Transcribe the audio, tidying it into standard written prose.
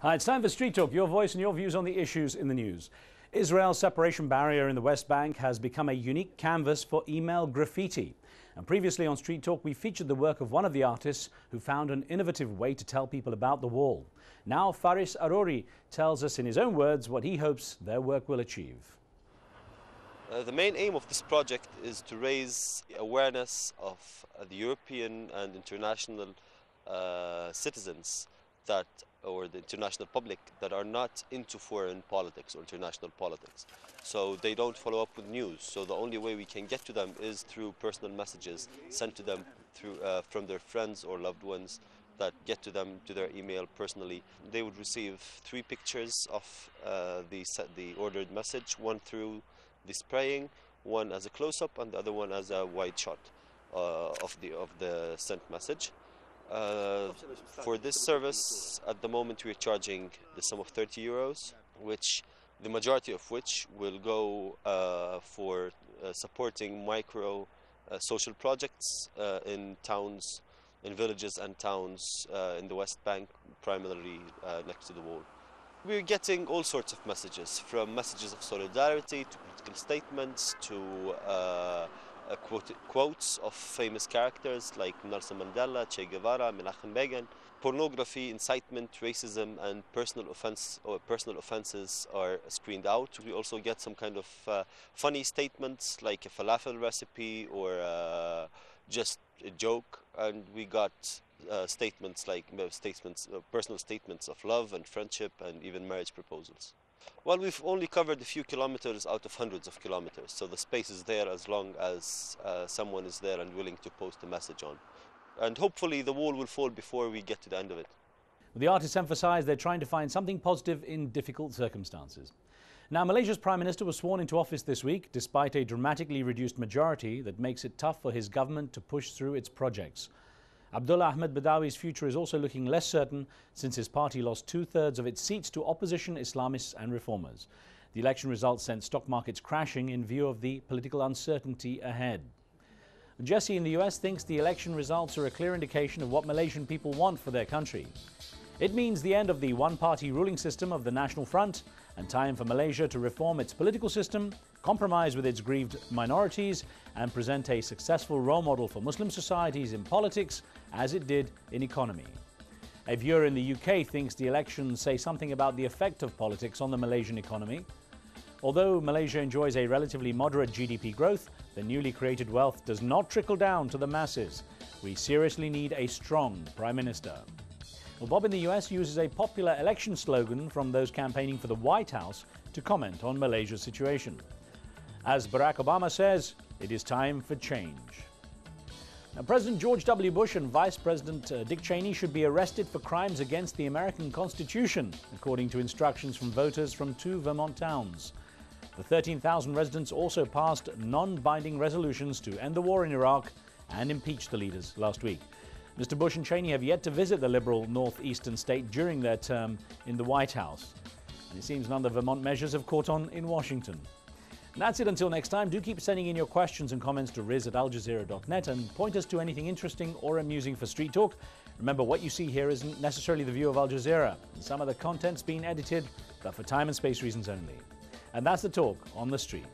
Hi, it's time for Street Talk, your voice and your views on the issues in the news. Israel's separation barrier in the West Bank has become a unique canvas for email graffiti. And previously on Street Talk, we featured the work of one of the artists who found an innovative way to tell people about the wall. Now Faris Arori tells us in his own words what he hopes their work will achieve. The main aim of this project is to raise awareness of the European and international citizens or the international public that are not into foreign politics or international politics. So they don't follow up with news. So the only way we can get to them is through personal messages sent to them from their friends or loved ones that get to them to their email personally. They would receive 3 pictures of the ordered message, one through the spraying, one as a close-up, and the other one as a wide shot of the sent message. For this service, at the moment we're charging the sum of 30 euros, which the majority of which will go for supporting micro social projects in towns, in villages and towns in the West Bank, primarily next to the wall. We're getting all sorts of messages, from messages of solidarity to political statements to quotes of famous characters like Nelson Mandela, Che Guevara, Menachem Begin. Pornography, incitement, racism, and personal offenses are screened out. We also get some kind of funny statements like a falafel recipe or just a joke, and we got statements like personal statements of love and friendship and even marriage proposals. Well, we've only covered a few kilometers out of hundreds of kilometers, so the space is there as long as someone is there and willing to post a message on. And hopefully the wall will fall before we get to the end of it. The artists emphasize they're trying to find something positive in difficult circumstances. Now, Malaysia's Prime Minister was sworn into office this week, despite a dramatically reduced majority that makes it tough for his government to push through its projects. Abdullah Ahmed Badawi's future is also looking less certain since his party lost 2/3 of its seats to opposition Islamists and reformers. The election results sent stock markets crashing in view of the political uncertainty ahead. Jesse in the US thinks the election results are a clear indication of what Malaysian people want for their country. It means the end of the one-party ruling system of the National Front and time for Malaysia to reform its political system, compromise with its grieved minorities, and present a successful role model for Muslim societies in politics as it did in economy. A viewer in the UK thinks the elections say something about the effect of politics on the Malaysian economy. Although Malaysia enjoys a relatively moderate GDP growth, the newly created wealth does not trickle down to the masses. We seriously need a strong Prime Minister. Well, Bob in the US uses a popular election slogan from those campaigning for the White House to comment on Malaysia's situation. As Barack Obama says, it is time for change. Now, President George W. Bush and Vice President Dick Cheney should be arrested for crimes against the American Constitution, according to instructions from voters from 2 Vermont towns. The 13,000 residents also passed non-binding resolutions to end the war in Iraq and impeach the leaders last week. Mr. Bush and Cheney have yet to visit the liberal northeastern state during their term in the White House. And it seems none of the Vermont measures have caught on in Washington. And that's it until next time. Do keep sending in your questions and comments to riz@aljazeera.net and point us to anything interesting or amusing for Street Talk. Remember, what you see here isn't necessarily the view of Al Jazeera. And some of the content's been edited, but for time and space reasons only. And that's the talk on the street.